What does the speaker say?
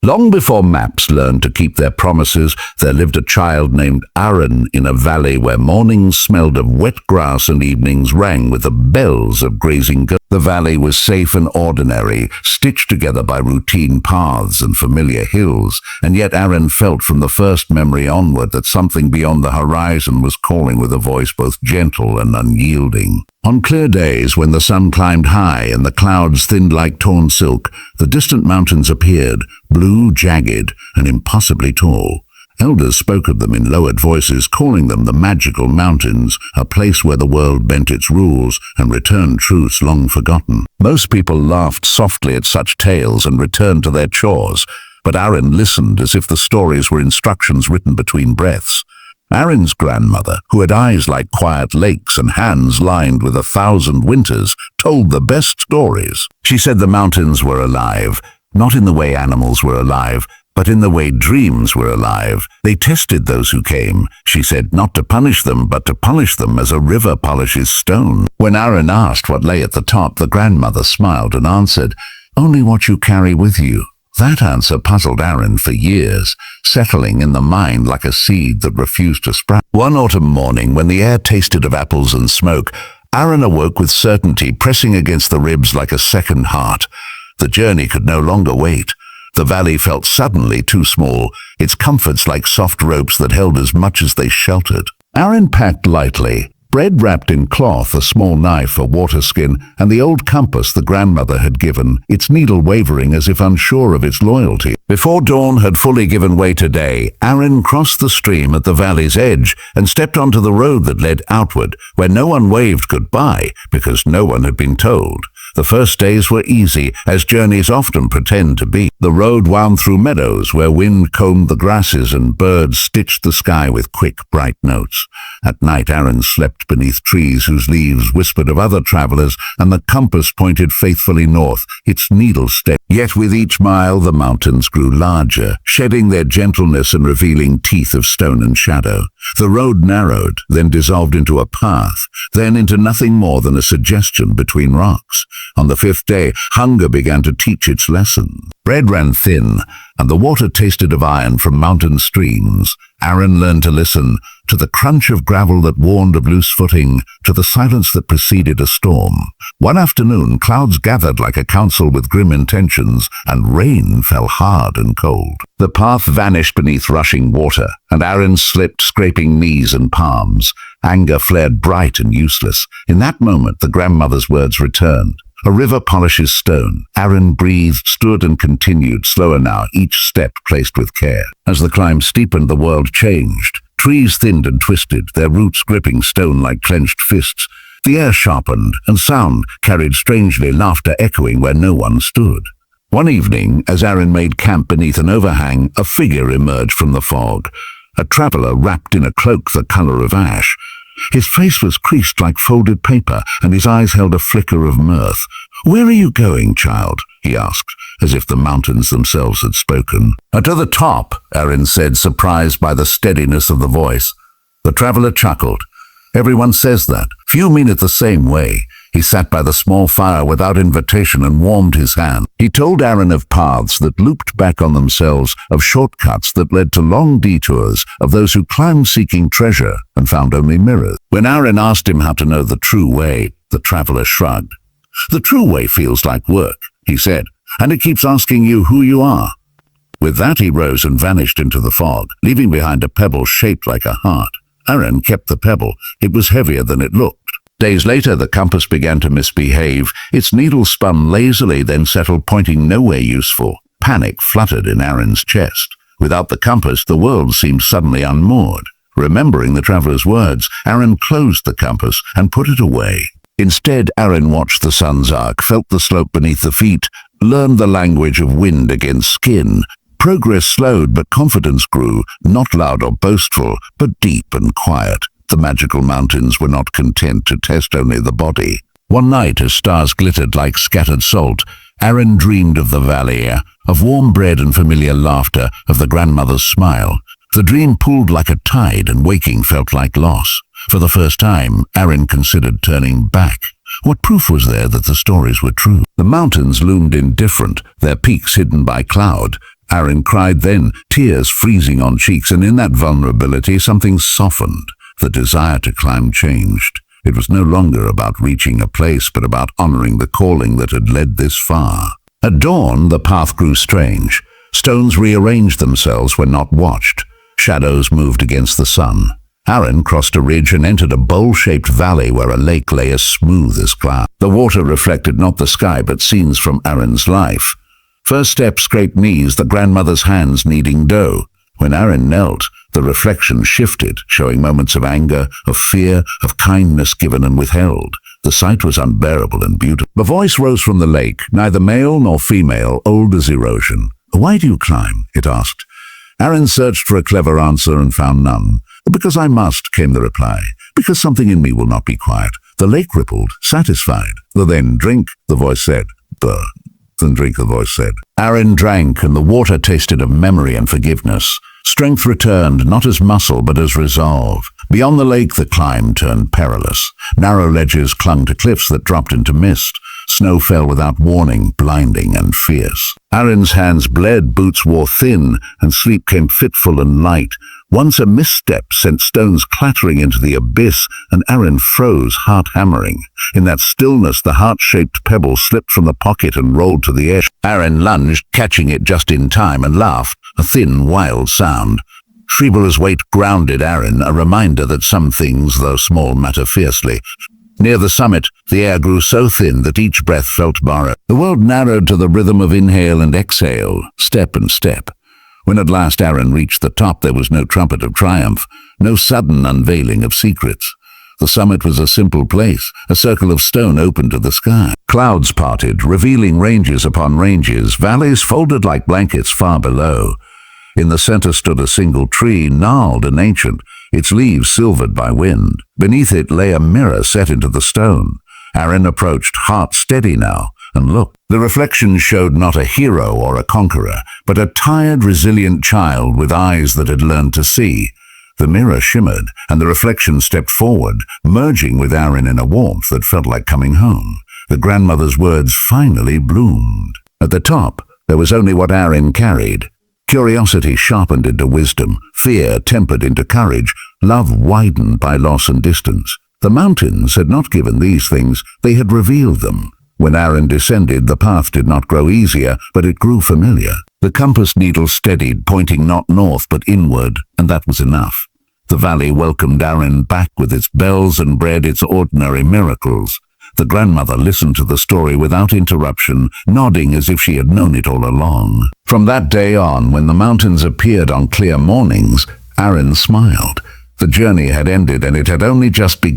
Long before maps learned to keep their promises, there lived a child named Aaron in a valley where mornings smelled of wet grass and evenings rang with the bells of grazing goats. The valley was safe and ordinary, stitched together by routine paths and familiar hills, and yet Aaron felt from the first memory onward that something beyond the horizon was calling with a voice both gentle and unyielding. On clear days, when the sun climbed high and the clouds thinned like torn silk, the distant mountains appeared, blue, jagged, and impossibly tall. Elders spoke of them in lowered voices, calling them the magical mountains, a place where the world bent its rules and returned truths long forgotten. Most people laughed softly at such tales and returned to their chores, but Aaron listened as if the stories were instructions written between breaths. Aaron's grandmother, who had eyes like quiet lakes and hands lined with 1,000 winters, told the best stories. She said the mountains were alive, not in the way animals were alive, but in the way dreams were alive. They tested those who came, she said, not to punish them, but to polish them as a river polishes stone. When Aaron asked what lay at the top, the grandmother smiled and answered, "Only what you carry with you." That answer puzzled Aaron for years, settling in the mind like a seed that refused to sprout. One autumn morning, when the air tasted of apples and smoke, Aaron awoke with certainty pressing against the ribs like a second heart. The journey could no longer wait. The valley felt suddenly too small, its comforts like soft ropes that held as much as they sheltered. Aaron packed lightly, bread wrapped in cloth, a small knife, a water skin, and the old compass the grandmother had given, its needle wavering as if unsure of its loyalty. Before dawn had fully given way to day, Aaron crossed the stream at the valley's edge and stepped onto the road that led outward, where no one waved goodbye because no one had been told. The first days were easy, as journeys often pretend to be. The road wound through meadows where wind combed the grasses and birds stitched the sky with quick, bright notes. At night, Aaron slept beneath trees whose leaves whispered of other travelers, and the compass pointed faithfully north, its needle steady. Yet with each mile, the mountains grew larger, shedding their gentleness and revealing teeth of stone and shadow. The road narrowed, then dissolved into a path, then into nothing more than a suggestion between rocks. On the 5th day, hunger began to teach its lesson. Bread ran thin, and the water tasted of iron from mountain streams. Aaron learned to listen, to the crunch of gravel that warned of loose footing, to the silence that preceded a storm. One afternoon, clouds gathered like a council with grim intentions, and rain fell hard and cold. The path vanished beneath rushing water, and Aaron slipped, scraping knees and palms. Anger flared bright and useless. In that moment, the grandmother's words returned. A river polishes stone. Aaron breathed, stood, and continued, slower now, each step placed with care. As the climb steepened, the world changed. Trees thinned and twisted, their roots gripping stone like clenched fists. The air sharpened, and sound carried strangely, laughter echoing where no one stood. One evening, as Aaron made camp beneath an overhang, a figure emerged from the fog. A traveler wrapped in a cloak the color of ash. His face was creased like folded paper, and his eyes held a flicker of mirth. "Where are you going, child?" he asked, as if the mountains themselves had spoken. "To the top," Aaron said, surprised by the steadiness of the voice. The traveler chuckled. "Everyone says that. Few mean it the same way." He sat by the small fire without invitation and warmed his hand. He told Aaron of paths that looped back on themselves, of shortcuts that led to long detours, of those who climbed seeking treasure and found only mirrors. When Aaron asked him how to know the true way, the traveler shrugged. "The true way feels like work," he said, "and it keeps asking you who you are." With that, he rose and vanished into the fog, leaving behind a pebble shaped like a heart. Aaron kept the pebble. It was heavier than it looked. Days later, the compass began to misbehave. Its needle spun lazily, then settled, pointing nowhere useful. Panic fluttered in Aaron's chest. Without the compass, the world seemed suddenly unmoored. Remembering the traveler's words, Aaron closed the compass and put it away. Instead, Aaron watched the sun's arc, felt the slope beneath the feet, learned the language of wind against skin. Progress slowed, but confidence grew, not loud or boastful, but deep and quiet. The magical mountains were not content to test only the body. One night, as stars glittered like scattered salt, Aaron dreamed of the valley, of warm bread and familiar laughter, of the grandmother's smile. The dream pulled like a tide, and waking felt like loss. For the first time, Aaron considered turning back. What proof was there that the stories were true? The mountains loomed indifferent, their peaks hidden by cloud. Aaron cried then, tears freezing on cheeks, and in that vulnerability something softened. The desire to climb changed. It was no longer about reaching a place, but about honoring the calling that had led this far. At dawn, the path grew strange. Stones rearranged themselves when not watched. Shadows moved against the sun. Aaron crossed a ridge and entered a bowl-shaped valley where a lake lay as smooth as glass. The water reflected not the sky, but scenes from Aaron's life. First step scraped knees, the grandmother's hands kneading dough. When Aaron knelt, the reflection shifted, showing moments of anger, of fear, of kindness given and withheld. The sight was unbearable and beautiful. The voice rose from the lake, neither male nor female, old as erosion. "Why do you climb?" it asked. Aaron searched for a clever answer and found none. "Because I must," came the reply. "Because something in me will not be quiet." The lake rippled, satisfied. "Then drink," the voice said. "Duh." "Then drink," the voice said. Aaron drank, and the water tasted of memory and forgiveness. Strength returned, not as muscle, but as resolve. Beyond the lake, the climb turned perilous. Narrow ledges clung to cliffs that dropped into mist. Snow fell without warning, blinding and fierce. Aaron's hands bled, boots wore thin, and sleep came fitful and light. Once a misstep sent stones clattering into the abyss, and Aaron froze, heart hammering. In that stillness, the heart-shaped pebble slipped from the pocket and rolled to the edge. Aaron lunged, catching it just in time, and laughed, a thin, wild sound. Shriba's weight grounded Aaron, a reminder that some things, though small, matter fiercely. Near the summit, the air grew so thin that each breath felt borrowed. The world narrowed to the rhythm of inhale and exhale, step and step. When at last Aaron reached the top, there was no trumpet of triumph, no sudden unveiling of secrets. The summit was a simple place, a circle of stone open to the sky. Clouds parted, revealing ranges upon ranges, valleys folded like blankets far below. In the center stood a single tree, gnarled and ancient, its leaves silvered by wind. Beneath it lay a mirror set into the stone. Aaron approached, heart steady now, and looked. The reflection showed not a hero or a conqueror, but a tired, resilient child with eyes that had learned to see. The mirror shimmered, and the reflection stepped forward, merging with Aaron in a warmth that felt like coming home. The grandmother's words finally bloomed. At the top, there was only what Aaron carried. Curiosity sharpened into wisdom, fear tempered into courage, love widened by loss and distance. The mountains had not given these things, they had revealed them. When Aaron descended, the path did not grow easier, but it grew familiar. The compass needle steadied, pointing not north but inward, and that was enough. The valley welcomed Aaron back with its bells and bred its ordinary miracles. The grandmother listened to the story without interruption, nodding as if she had known it all along. From that day on, when the mountains appeared on clear mornings, Aaron smiled. The journey had ended, and it had only just begun.